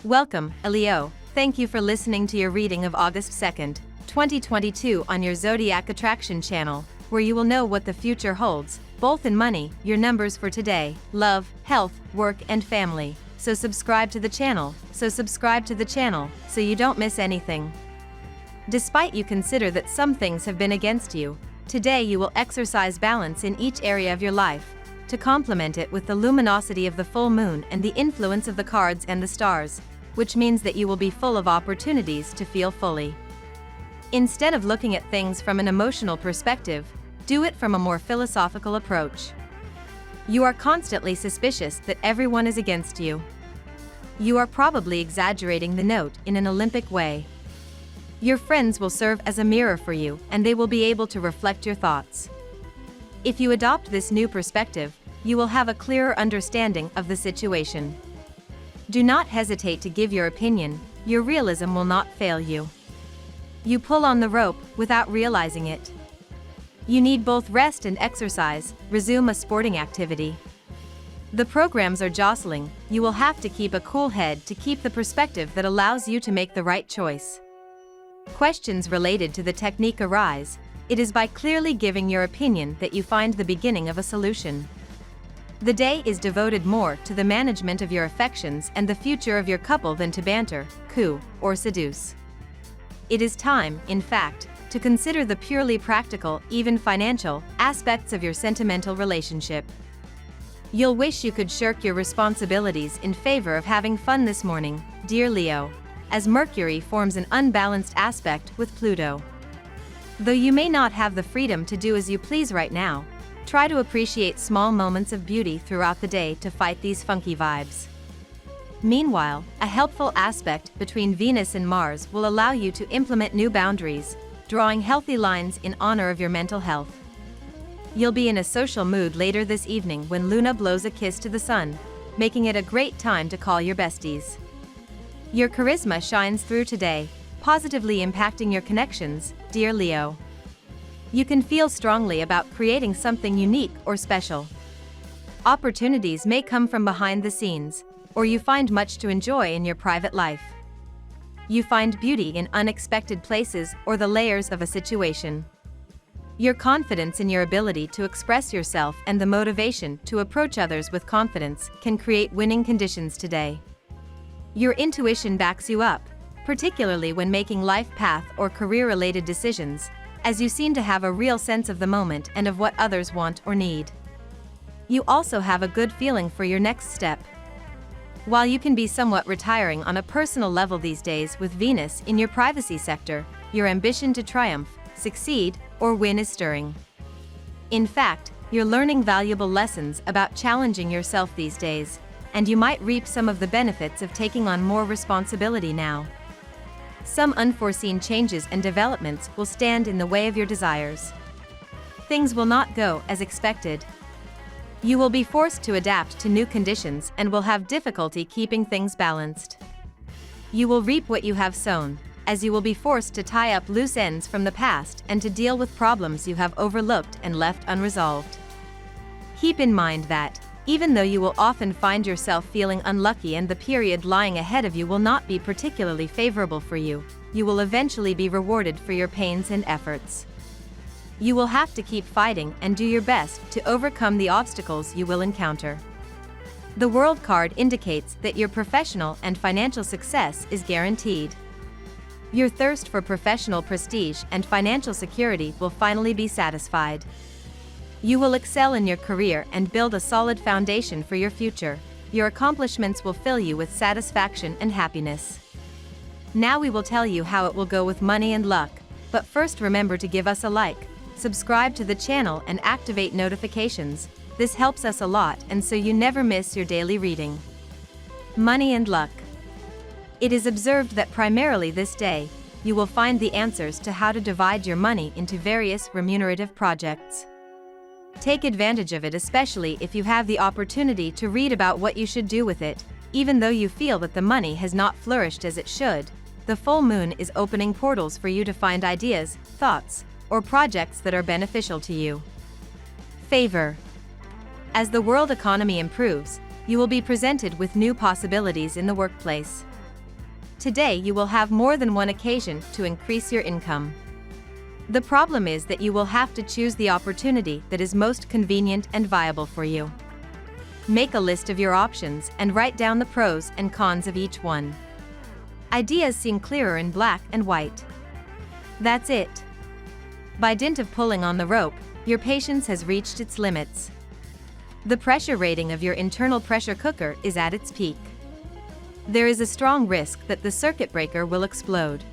Welcome, Leo. Thank you for listening to your reading of August 2nd, 2022 on your Zodiac Attraction channel, where you will know what the future holds, both in money, your numbers for today, love, health, work and family. So subscribe to the channel so you don't miss anything. Despite you consider that some things have been against you, today you will exercise balance in each area of your life, to complement it with the luminosity of the full moon and the influence of the cards and the stars, which means that you will be full of opportunities to feel fully. Instead of looking at things from an emotional perspective, do it from a more philosophical approach. You are constantly suspicious that everyone is against you. You are probably exaggerating the note in an Olympic way. Your friends will serve as a mirror for you, and they will be able to reflect your thoughts. If you adopt this new perspective, you will have a clearer understanding of the situation. Do not hesitate to give your opinion, your realism will not fail you. You pull on the rope without realizing it. You need both rest and exercise, resume a sporting activity. The programs are jostling, you will have to keep a cool head to keep the perspective that allows you to make the right choice. Questions related to the technique arise. It is by clearly giving your opinion that you find the beginning of a solution. The day is devoted more to the management of your affections and the future of your couple than to banter, coo, or seduce. It is time, in fact, to consider the purely practical, even financial, aspects of your sentimental relationship. You'll wish you could shirk your responsibilities in favor of having fun this morning, dear Leo, as Mercury forms an unbalanced aspect with Pluto. Though you may not have the freedom to do as you please right now, try to appreciate small moments of beauty throughout the day to fight these funky vibes. Meanwhile, a helpful aspect between Venus and Mars will allow you to implement new boundaries, drawing healthy lines in honor of your mental health. You'll be in a social mood later this evening when Luna blows a kiss to the sun, making it a great time to call your besties. Your charisma shines through today, positively impacting your connections, dear Leo. You can feel strongly about creating something unique or special. Opportunities may come from behind the scenes, or you find much to enjoy in your private life. You find beauty in unexpected places or the layers of a situation. Your confidence in your ability to express yourself and the motivation to approach others with confidence can create winning conditions today. Your intuition backs you up, particularly when making life path or career-related decisions, as you seem to have a real sense of the moment and of what others want or need. You also have a good feeling for your next step. While you can be somewhat retiring on a personal level these days with Venus in your privacy sector, your ambition to triumph, succeed, or win is stirring. In fact, you're learning valuable lessons about challenging yourself these days, and you might reap some of the benefits of taking on more responsibility now. Some unforeseen changes and developments will stand in the way of your desires. Things will not go as expected. You will be forced to adapt to new conditions and will have difficulty keeping things balanced. You will reap what you have sown, as you will be forced to tie up loose ends from the past and to deal with problems you have overlooked and left unresolved. Keep in mind that, even though you will often find yourself feeling unlucky and the period lying ahead of you will not be particularly favorable for you, you will eventually be rewarded for your pains and efforts. You will have to keep fighting and do your best to overcome the obstacles you will encounter. The World card indicates that your professional and financial success is guaranteed. Your thirst for professional prestige and financial security will finally be satisfied. You will excel in your career and build a solid foundation for your future. Your accomplishments will fill you with satisfaction and happiness. Now we will tell you how it will go with money and luck, but first remember to give us a like, subscribe to the channel and activate notifications. This helps us a lot and so you never miss your daily reading. Money and luck. It is observed that primarily this day, you will find the answers to how to divide your money into various remunerative projects. Take advantage of it, especially if you have the opportunity to read about what you should do with it. Even though you feel that the money has not flourished as it should, the full moon is opening portals for you to find ideas, thoughts, or projects that are beneficial to you. Favor. As the world economy improves, you will be presented with new possibilities in the workplace. Today you will have more than one occasion to increase your income. The problem is that you will have to choose the opportunity that is most convenient and viable for you. Make a list of your options and write down the pros and cons of each one. Ideas seem clearer in black and white. That's it. By dint of pulling on the rope, your patience has reached its limits. The pressure rating of your internal pressure cooker is at its peak. There is a strong risk that the circuit breaker will explode.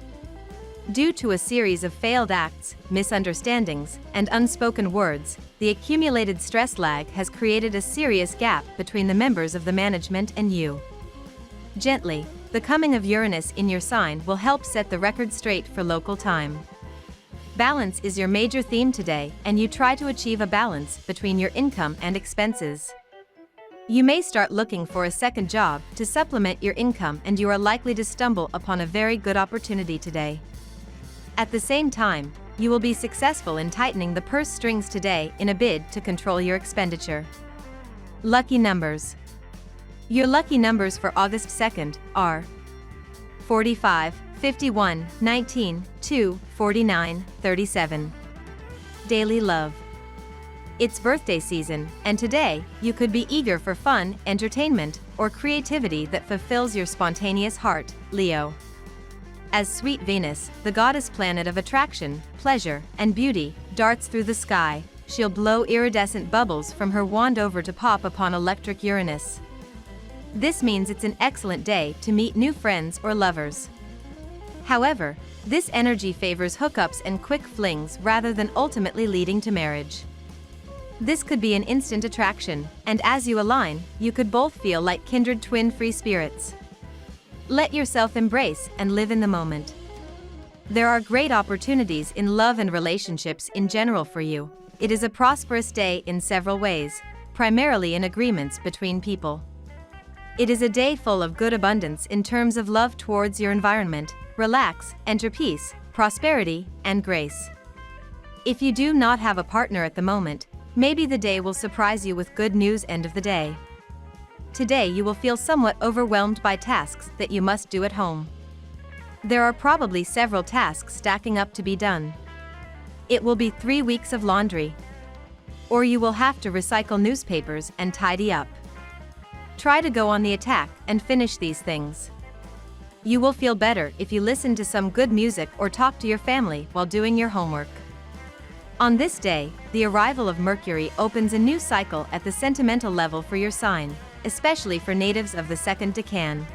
Due to a series of failed acts, misunderstandings, and unspoken words, the accumulated stress lag has created a serious gap between the members of the management and you. Gently, the coming of Uranus in your sign will help set the record straight for local time. Balance is your major theme today, and you try to achieve a balance between your income and expenses. You may start looking for a second job to supplement your income, and you are likely to stumble upon a very good opportunity today. At the same time, you will be successful in tightening the purse strings today in a bid to control your expenditure. Lucky numbers. Your lucky numbers for August 2nd are 45, 51, 19, 2, 49, 37. Daily love. It's birthday season, and today, you could be eager for fun, entertainment, or creativity that fulfills your spontaneous heart, Leo. As sweet Venus, the goddess planet of attraction, pleasure, and beauty, darts through the sky, she'll blow iridescent bubbles from her wand over to pop upon electric Uranus. This means it's an excellent day to meet new friends or lovers. However, this energy favors hookups and quick flings rather than ultimately leading to marriage. This could be an instant attraction, and as you align, you could both feel like kindred twin free spirits. Let yourself embrace and live in the moment. There are great opportunities in love and relationships in general for you. It is a prosperous day in several ways, primarily in agreements between people. It is a day full of good abundance in terms of love towards your environment, relax, enter peace, prosperity, and grace. If you do not have a partner at the moment, maybe the day will surprise you with good news end of the day. Today you will feel somewhat overwhelmed by tasks that you must do at home. There are probably several tasks stacking up to be done. It will be 3 weeks of laundry. Or you will have to recycle newspapers and tidy up. Try to go on the attack and finish these things. You will feel better if you listen to some good music or talk to your family while doing your homework. On this day, the arrival of Mercury opens a new cycle at the sentimental level for your sign, especially for natives of the second decan.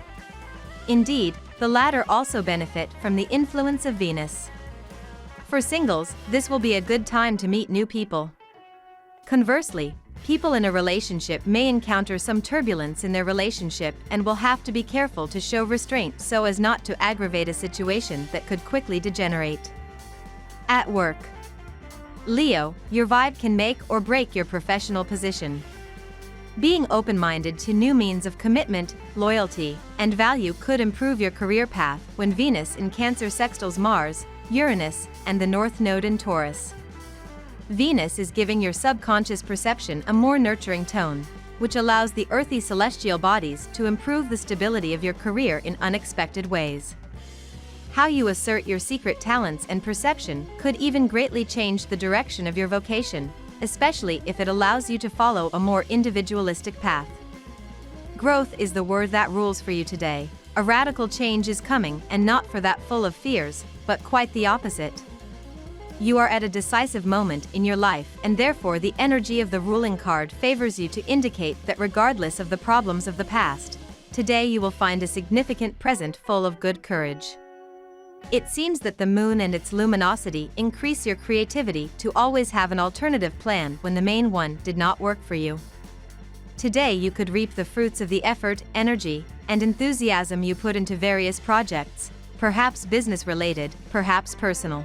Indeed, the latter also benefit from the influence of Venus. For singles, this will be a good time to meet new people. Conversely, people in a relationship may encounter some turbulence in their relationship and will have to be careful to show restraint so as not to aggravate a situation that could quickly degenerate. At work. Leo, your vibe can make or break your professional position. Being open-minded to new means of commitment, loyalty, and value could improve your career path when Venus in Cancer sextiles Mars, Uranus, and the North Node in Taurus. Venus is giving your subconscious perception a more nurturing tone, which allows the earthy celestial bodies to improve the stability of your career in unexpected ways. How you assert your secret talents and perception could even greatly change the direction of your vocation, especially if it allows you to follow a more individualistic path. Growth is the word that rules for you today. A radical change is coming, and not for that full of fears, but quite the opposite. You are at a decisive moment in your life, and therefore the energy of the ruling card favors you to indicate that regardless of the problems of the past, today you will find a significant present full of good courage. It seems that the moon and its luminosity increase your creativity to always have an alternative plan when the main one did not work for you. Today you could reap the fruits of the effort, energy, and enthusiasm you put into various projects, perhaps business-related, perhaps personal.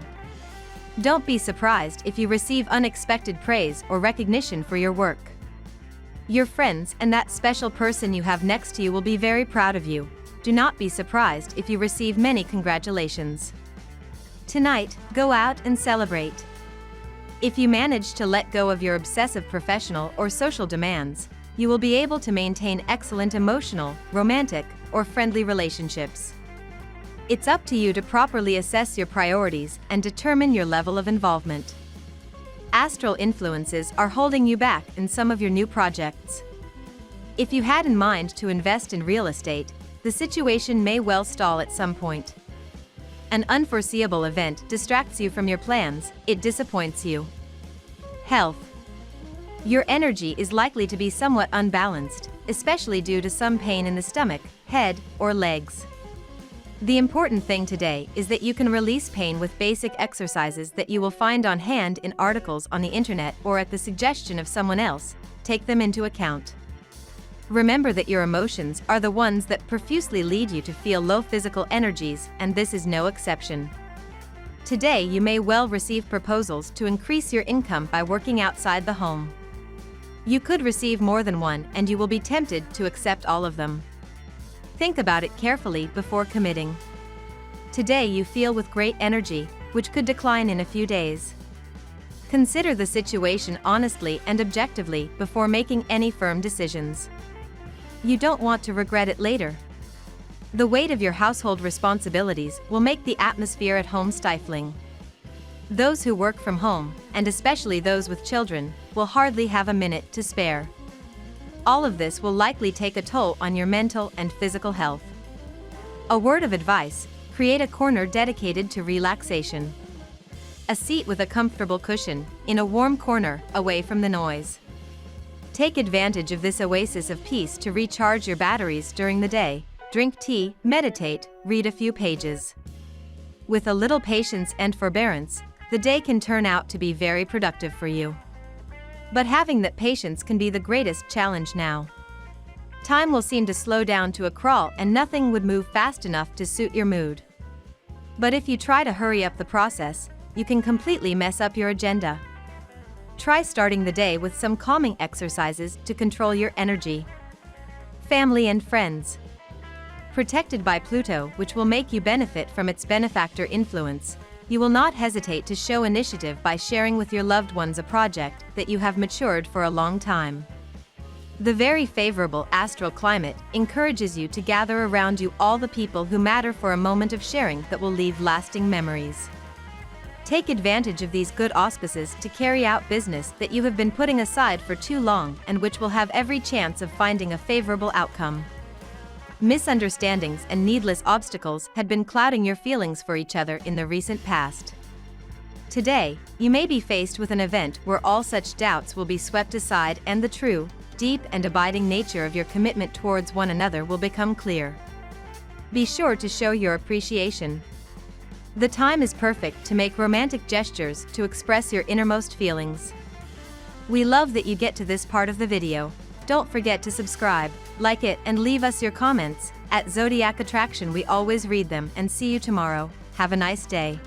Don't be surprised if you receive unexpected praise or recognition for your work. Your friends and that special person you have next to you will be very proud of you. Do not be surprised if you receive many congratulations. Tonight, go out and celebrate. If you manage to let go of your obsessive professional or social demands, you will be able to maintain excellent emotional, romantic, or friendly relationships. It's up to you to properly assess your priorities and determine your level of involvement. Astral influences are holding you back in some of your new projects. If you had in mind to invest in real estate, the situation may well stall at some point. An unforeseeable event distracts you from your plans, it disappoints you. Health. Your energy is likely to be somewhat unbalanced, especially due to some pain in the stomach, head, or legs. The important thing today is that you can release pain with basic exercises that you will find on hand in articles on the internet or at the suggestion of someone else. Take them into account. Remember that your emotions are the ones that profusely lead you to feel low physical energies, and this is no exception. Today you may well receive proposals to increase your income by working outside the home. You could receive more than one, and you will be tempted to accept all of them. Think about it carefully before committing. Today you feel with great energy, which could decline in a few days. Consider the situation honestly and objectively before making any firm decisions. You don't want to regret it later. The weight of your household responsibilities will make the atmosphere at home stifling. Those who work from home, and especially those with children, will hardly have a minute to spare. All of this will likely take a toll on your mental and physical health. A word of advice: create a corner dedicated to relaxation. A seat with a comfortable cushion, in a warm corner, away from the noise. Take advantage of this oasis of peace to recharge your batteries during the day. Drink tea, meditate, read a few pages. With a little patience and forbearance, the day can turn out to be very productive for you. But having that patience can be the greatest challenge now. Time will seem to slow down to a crawl and nothing would move fast enough to suit your mood. But if you try to hurry up the process, you can completely mess up your agenda. Try starting the day with some calming exercises to control your energy. Family and friends. Protected by Pluto, which will make you benefit from its benefactor influence, you will not hesitate to show initiative by sharing with your loved ones a project that you have matured for a long time. The very favorable astral climate encourages you to gather around you all the people who matter for a moment of sharing that will leave lasting memories. Take advantage of these good auspices to carry out business that you have been putting aside for too long and which will have every chance of finding a favorable outcome. Misunderstandings and needless obstacles had been clouding your feelings for each other in the recent past. Today, you may be faced with an event where all such doubts will be swept aside and the true, deep and abiding nature of your commitment towards one another will become clear. Be sure to show your appreciation. The time is perfect to make romantic gestures to express your innermost feelings. We love that you get to this part of the video. Don't forget to subscribe, like it, and leave us your comments. At Zodiac Attraction we always read them, and see you tomorrow. Have a nice day.